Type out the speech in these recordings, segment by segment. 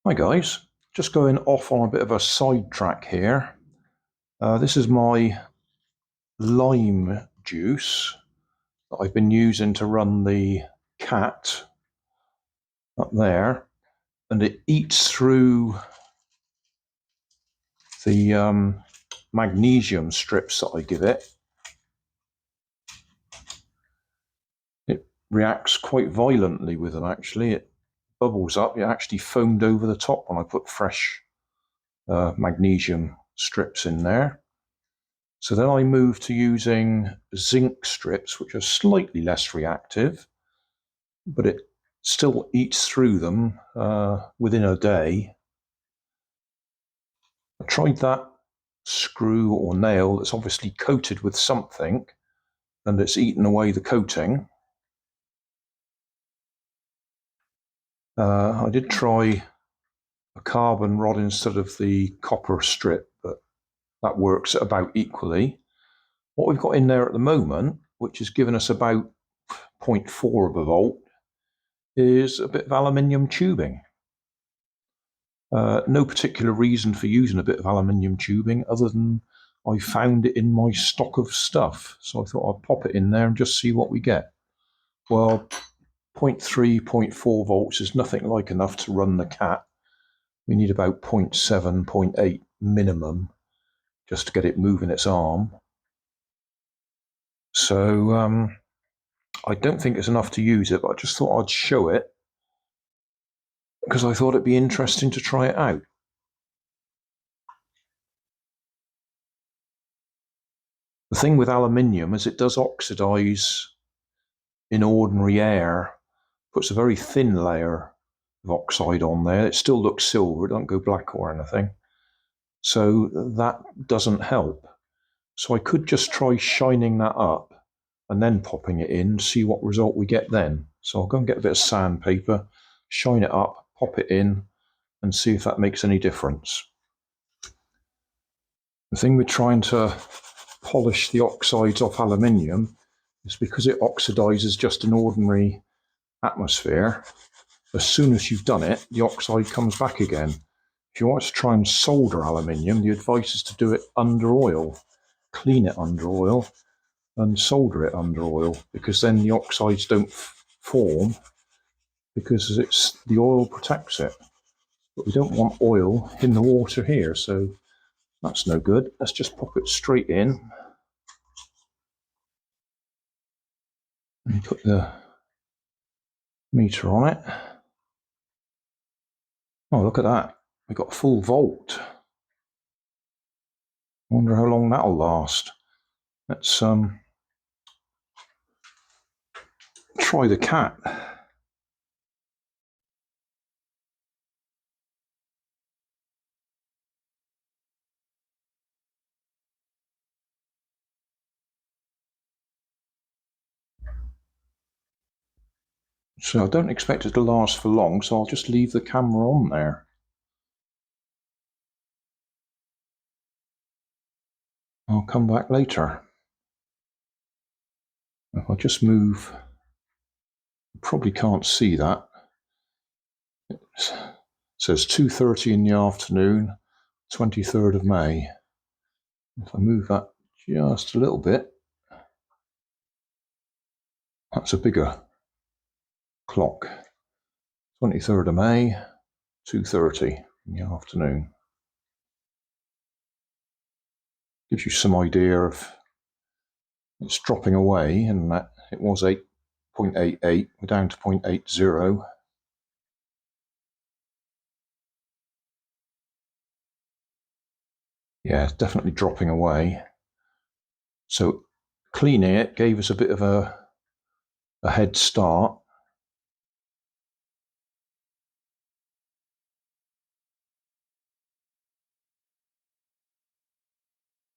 Hi guys, just going off on a bit of a sidetrack here. This is my lime juice that I've been using to run the cat up there, and it eats through the magnesium strips that I give it. It reacts quite violently with them actually. It bubbles up, it actually foamed over the top when I put fresh magnesium strips in there. So then I moved to using zinc strips, which are slightly less reactive, but it still eats through them within a day. I tried that screw or nail that's obviously coated with something, and it's eaten away the coating. I did try a carbon rod instead of the copper strip, but that works about equally. What we've got in there at the moment, which has given us about 0.4 of a volt, is a bit of aluminium tubing. No particular reason for using a bit of aluminium tubing other than I found it in my stock of stuff. So I thought I'd pop it in there and just see what we get. Well, 0.3, 0.4 volts is nothing like enough to run the cat. We need about 0.7, 0.8 minimum just to get it moving its arm. So I don't think it's enough to use it, but I just thought I'd show it because I thought it'd be interesting to try it out. The thing with aluminium is it does oxidize in ordinary air, puts a very thin layer of oxide on there. It still looks silver, it don't go black or anything. So that doesn't help. So I could just try shining that up and then popping it in, see what result we get then. So I'll go and get a bit of sandpaper, shine it up, pop it in, and see if that makes any difference. The thing with trying to polish the oxides off aluminium is because it oxidizes just in ordinary atmosphere. As soon as you've done it, the oxide comes back again. If you want to try and solder aluminium, the advice is to do it under oil. Clean it under oil and solder it under oil, because then the oxides don't form, because the oil protects it. But we don't want oil in the water here, so that's no good. Let's just pop it straight in and put the meter on it. Oh, look at that. We've got a full volt. I wonder how long that'll last. Let's try the cat. So I don't expect it to last for long, so I'll just leave the camera on there. I'll come back later. If I just move, you probably can't see that. It says 2:30 in the afternoon, 23rd of May. If I move that just a little bit, that's a bigger clock. 23rd of May, 2:30 in the afternoon. Gives you some idea of it's dropping away, and that it was 8.88, we're down to 0.80. Yeah, it's definitely dropping away. So cleaning it gave us a bit of a head start.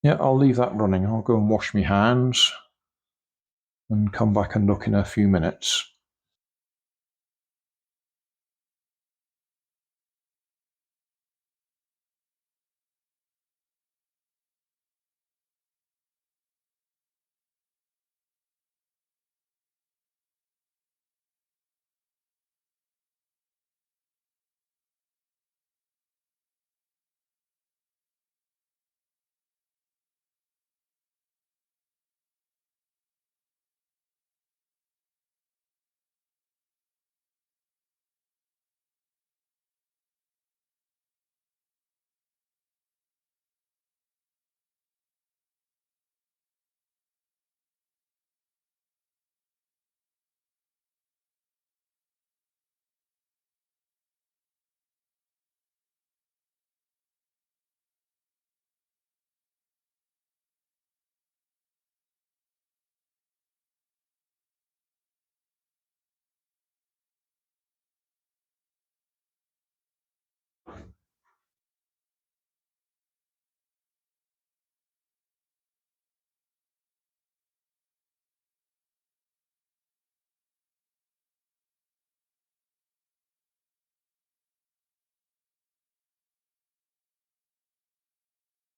Yeah, I'll leave that running. I'll go and wash my hands and come back and look in a few minutes.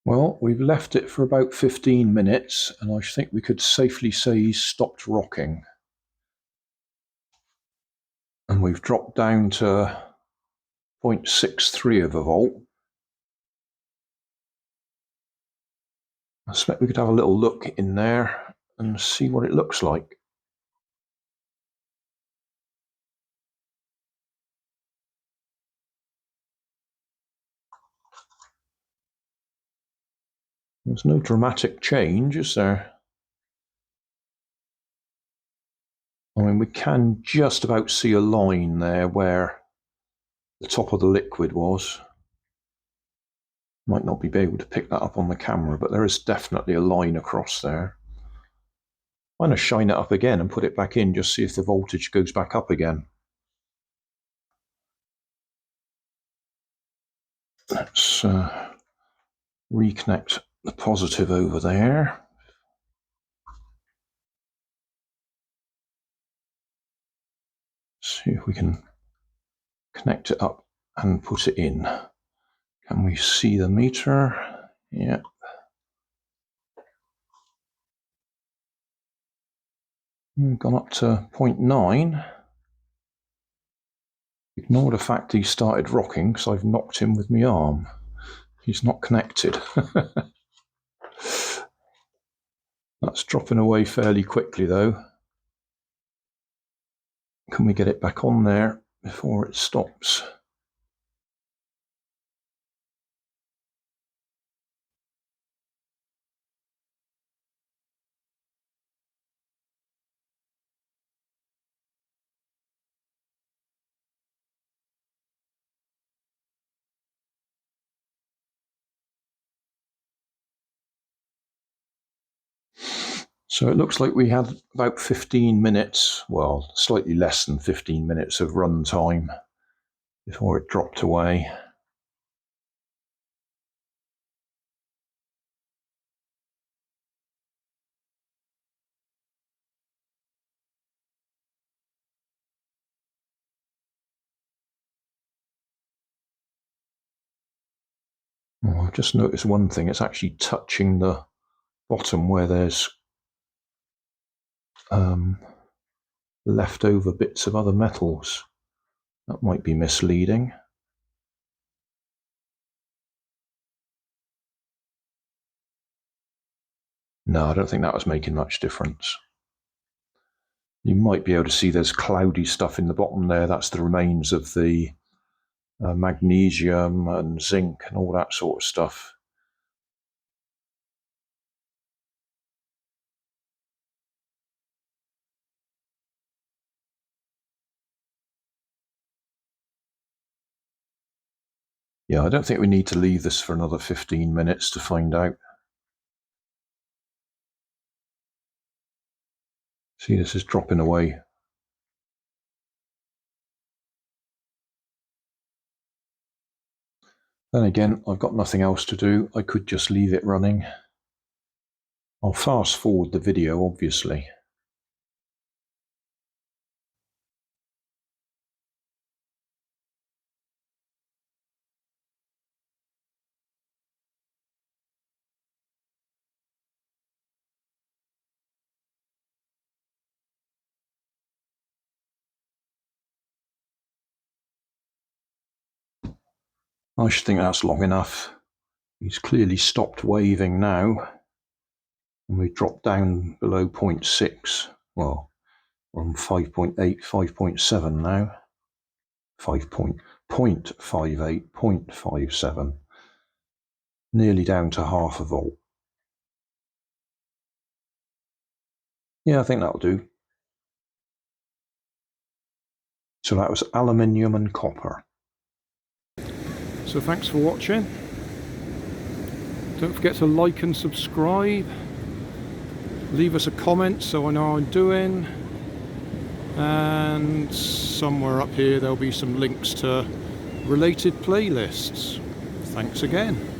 Well, we've left it for about 15 minutes, and I think we could safely say he's stopped rocking. And we've dropped down to 0.63 of a volt. I suspect we could have a little look in there and see what it looks like. There's no dramatic change, is there? I mean, we can just about see a line there where the top of the liquid was. Might not be able to pick that up on the camera, but there is definitely a line across there. I'm going to shine it up again and put it back in, just see if the voltage goes back up again. Let's reconnect the positive over there. See if we can connect it up and put it in. Can we see the meter? Yeah. We've gone up to 0.9. Ignore the fact he started rocking because I've knocked him with my arm. He's not connected. That's dropping away fairly quickly though. Can we get it back on there before it stops? So it looks like we had about 15 minutes, well, slightly less than 15 minutes of run time before it dropped away. Oh, I've just noticed one thing, it's actually touching the bottom where there's leftover bits of other metals. That might be misleading. No, I don't think that was making much difference. You might be able to see there's cloudy stuff in the bottom there. That's the remains of the magnesium and zinc and all that sort of stuff. Yeah, I don't think we need to leave this for another 15 minutes to find out. See, this is dropping away. Then again, I've got nothing else to do. I could just leave it running. I'll fast forward the video, obviously. I should think that's long enough. He's clearly stopped waving now. And we've dropped down below 0.6. Well, we're on 5.8, 5.7 now. 0.58, 0.57. Nearly down to half a volt. Yeah, I think that'll do. So that was aluminium and copper. So thanks for watching. Don't forget to like and subscribe. Leave us a comment so I know how I'm doing. And somewhere up here there'll be some links to related playlists. Thanks again.